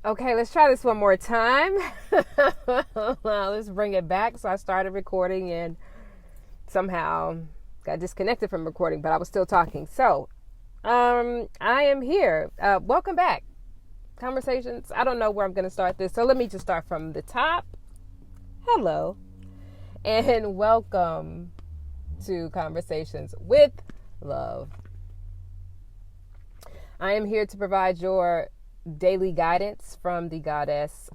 Okay, let's try this one more time. Let's bring it back. So I started recording and somehow got disconnected from recording, but I was still talking. So, I am here. Welcome back. Conversations. I don't know where I'm going to start this. So let me just start from the top. Hello. And welcome to Conversations with Love. I am here to provide your daily guidance from the goddess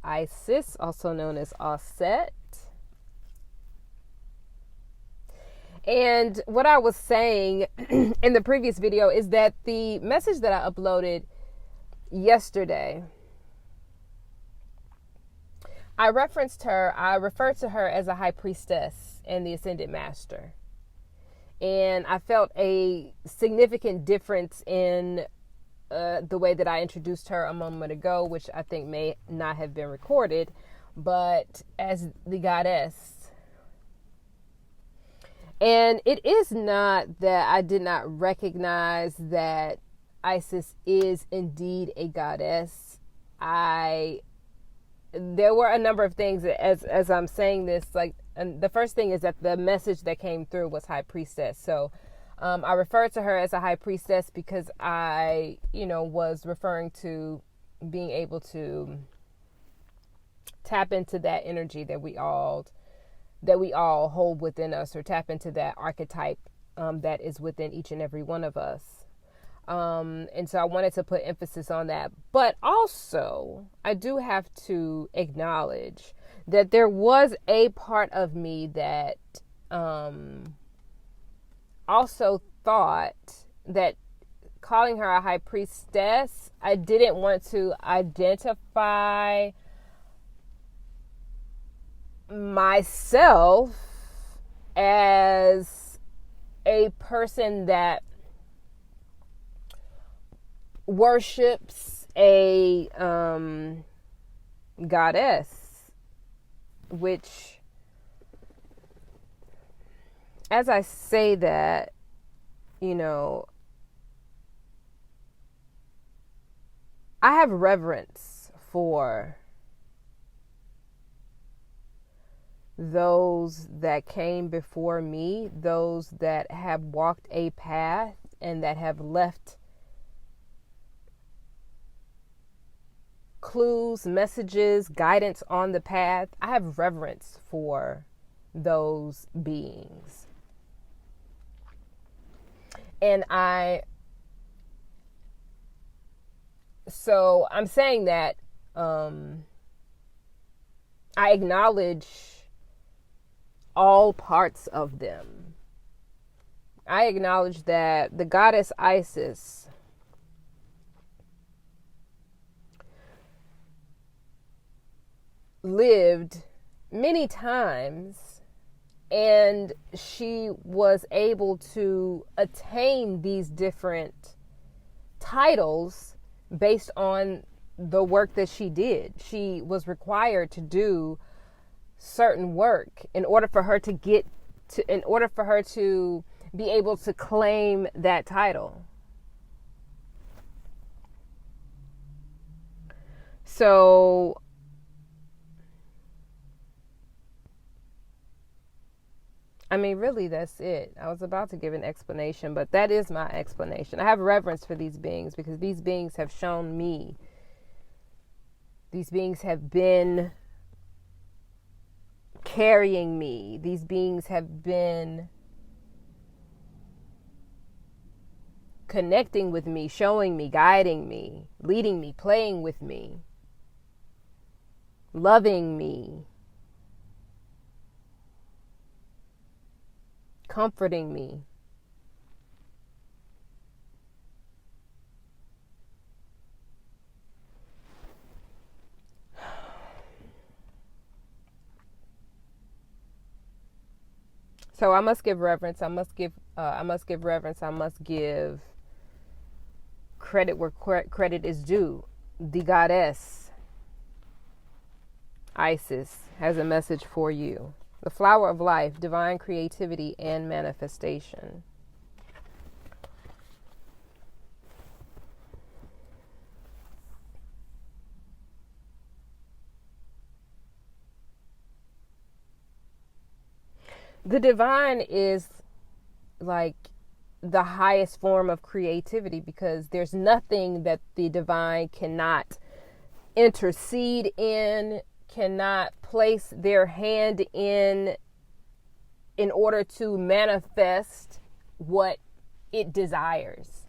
Isis, also known as Auset. And what I was saying in the previous video is that the message that I uploaded yesterday, I referred to her as a high priestess and the ascended master. And I felt a significant difference in the way that I introduced her a moment ago, which I think may not have been recorded, but as the goddess. And it is not that I did not recognize that Isis is indeed a goddess. There were a number of things as I'm saying this, and the first thing is that the message that came through was high priestess. So I referred to her as a high priestess because I, was referring to being able to tap into that energy that we all hold within us, or tap into that archetype that is within each and every one of us. And so I wanted to put emphasis on that. But also, I do have to acknowledge that there was a part of me that also thought that calling her a high priestess, I didn't want to identify myself as a person that worships a goddess, which, as I say that, I have reverence for those that came before me, those that have walked a path and that have left clues, messages, guidance on the path. I have reverence for those beings. And so I'm saying that I acknowledge all parts of them. I acknowledge that the goddess Isis lived many times, and she was able to attain these different titles based on the work that she did. She was required to do certain work in order for her to be able to claim that title. So really, that's it. I was about to give an explanation, but that is my explanation. I have reverence for these beings because these beings have shown me. These beings have been carrying me. These beings have been connecting with me, showing me, guiding me, leading me, playing with me, loving me, comforting me. So I must give reverence. I must give reverence. I must give credit where credit is due. The goddess Isis has a message for you. The flower of life, divine creativity and manifestation. The divine is like the highest form of creativity, because there's nothing that the divine cannot intercede in, cannot place their hand in order to manifest what it desires.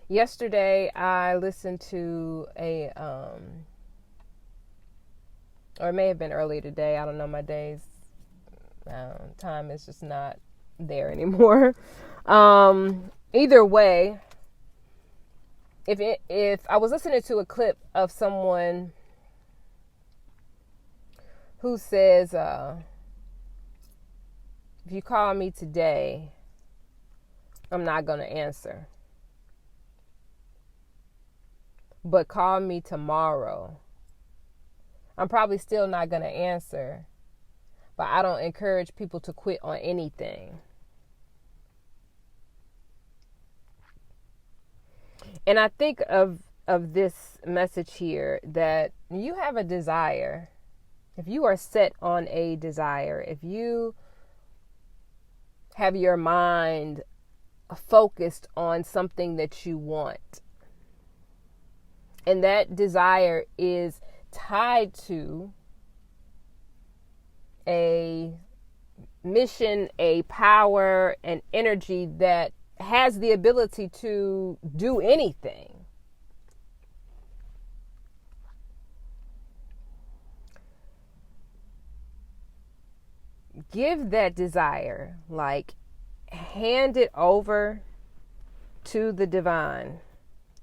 Yesterday, I listened to or it may have been earlier today. I don't know. My days, time is just not there anymore. Either way, if I was listening to a clip of someone who says, if you call me today, I'm not going to answer. But call me tomorrow, I'm probably still not going to answer. But I don't encourage people to quit on anything. And I think of this message here, that you have a desire. If you are set on a desire, if you have your mind focused on something that you want, and that desire is tied to a mission, a power, an energy that has the ability to do anything. Give that desire, like, hand it over to the divine,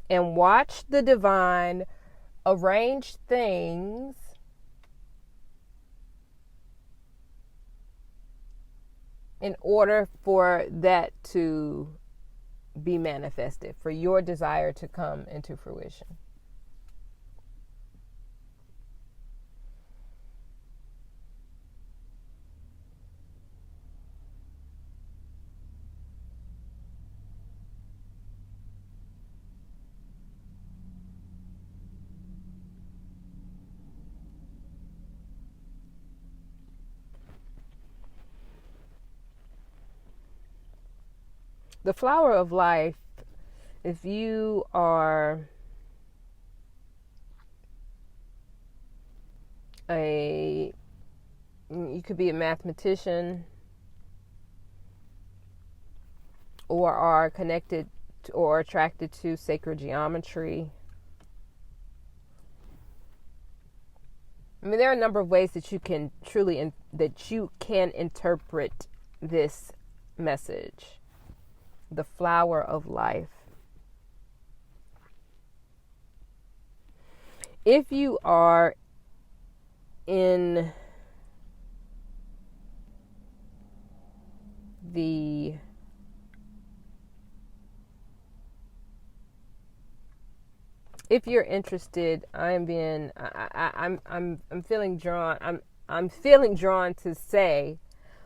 and watch the divine arrange things in order for that to be manifested, for your desire to come into fruition. The flower of life, if you are you could be a mathematician, or are connected to, or attracted to sacred geometry. I mean, there are a number of ways that you can interpret this message. The flower of life. If you are in if you're interested, I'm feeling drawn to say,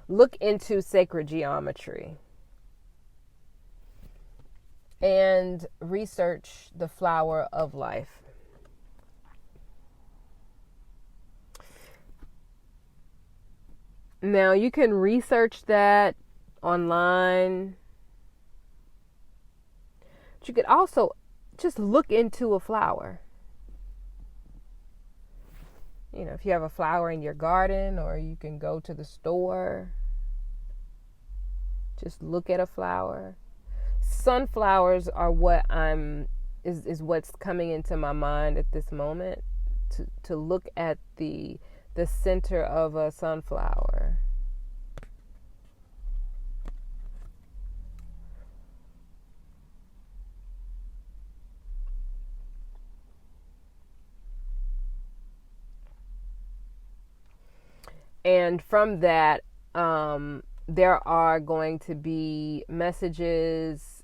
look into sacred geometry and research the flower of life. Now, you can research that online. But you could also just look into a flower. You know, if you have a flower in your garden, or you can go to the store, just look at a flower. Sunflowers are what is what's coming into my mind at this moment, to look at the center of a sunflower. And from that, there are going to be messages,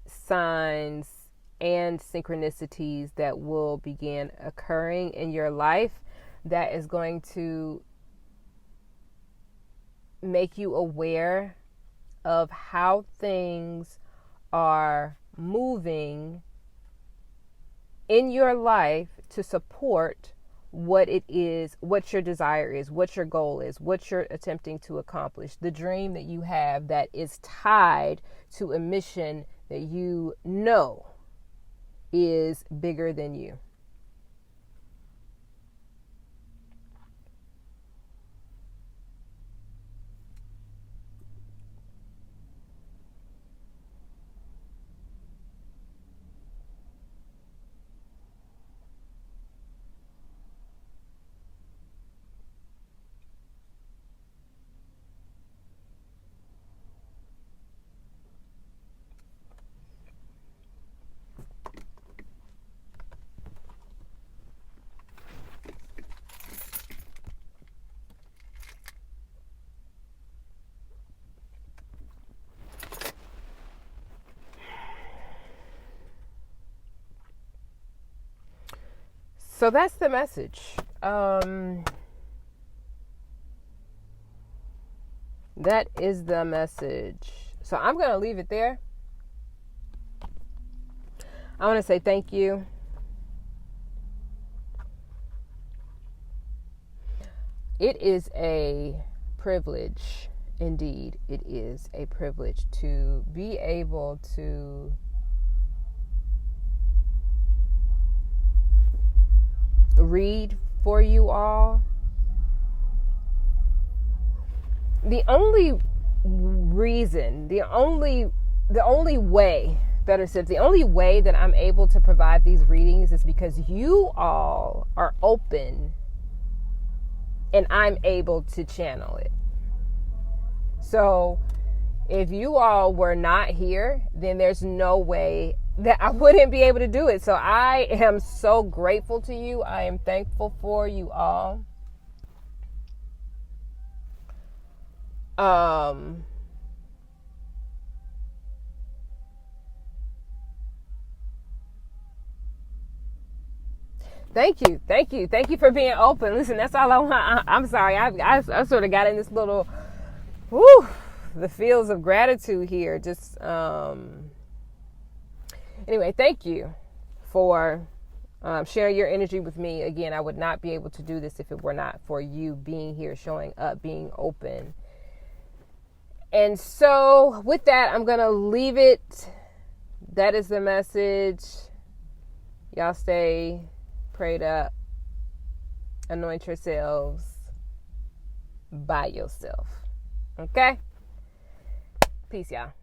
signs, and synchronicities that will begin occurring in your life that is going to make you aware of how things are moving in your life to support what it is, what your desire is, what your goal is, what you're attempting to accomplish, the dream that you have that is tied to a mission that you know is bigger than you. So that's the message. That is the message. So I'm going to leave it there. I want to say thank you. It is a privilege, indeed, it is a privilege to be able to read for you all. The only reason, the only way, better said, the only way that I'm able to provide these readings is because you all are open and I'm able to channel it. So if you all were not here, then there's no way that I wouldn't be able to do it. So I am so grateful to you. I am thankful for you all. Thank you for being open. Listen, that's all I want. I'm sorry, I sort of got in this little, the feels of gratitude here. Just anyway, thank you for sharing your energy with me. Again, I would not be able to do this if it were not for you being here, showing up, being open. And so with that, I'm going to leave it. That is the message. Y'all stay prayed up. Anoint yourselves by yourself. Okay? Peace, y'all.